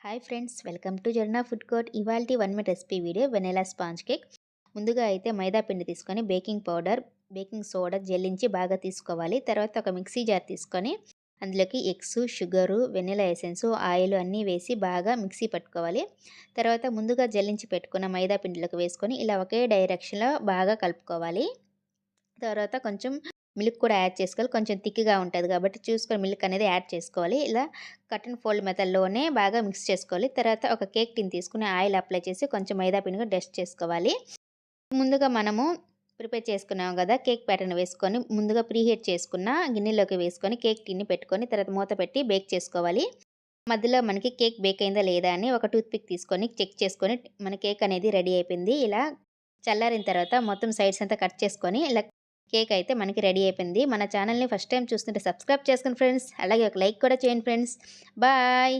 Hi friends, welcome to Jarna food court. ఇవాల్టి 1 minute recipe video vanilla sponge cake. ముందుగా అయితే మైదా పిండి తీసుకొని బేకింగ్ పౌడర్, బేకింగ్ సోడా జల్లించి బాగా తీసుకోవాలి. తర్వాత ఒక మిక్సీ జార్ తీసుకొని అందులోకి eggs, sugar, vanilla essence, oil అన్నీ వేసి బాగా మిక్సీ పట్టుకోవాలి. తర్వాత ముందుగా జల్లించి పెట్టుకున్న మైదా పిండిలోకి వేసుకొని ఇలా ఒకే డైరెక్షన్‌లో బాగా కలుపుకోవాలి. తర్వాత కొంచెం మిల్క్ కూడా యాడ్ చేసుకోవాలి. కొంచెం థిక్‌గా ఉంటది కాబట్టి చూసుకొని మిల్క్ అనేది యాడ్ చేసుకోవాలి. ఇలా కట్ అండ్ ఫోల్డ్ మెథడ్‌లోనే బాగా మిక్స్ చేసుకోవాలి. తర్వాత ఒక కేక్ టిన్ తీసుకొని ఆయిల్ అప్లై చేసి కొంచెం మైదా పిండిని డస్ట్ చేసుకోవాలి. ముందుగా మనము ప్రిపేర్ చేసుకున్నాం గదా! కేక్ ప్యాటర్న్ వేసుకొని ముందుగా ప్రీహీట్ చేసుకున్న గిన్నెలోకి వేసుకొని కేక్ టిన్‌ని పెట్టుకొని తర్వాత మూత పెట్టి బేక్ చేసుకోవాలి. మధ్యలో మనకి కేక్ బేక్ అయిందా లేదా అని ఒక టూత్ పిక్ తీసుకొని చెక్ చేసుకొని మన కేక్ అనేది రెడీ అయిపోయింది. ఇలా చల్లారిన తర్వాత మొత్తం సైడ్స్ అంతా కట్ చేసుకొని ఇలా కేక్ అయితే మనకి రెడీ అయిపోయింది. మన ఛానల్‌ని ఫస్ట్ టైమ్ చూస్తుంటే సబ్స్క్రైబ్ చేసుకోండి ఫ్రెండ్స్. అలాగే ఒక లైక్ కూడా చేయండి ఫ్రెండ్స్. బాయ్.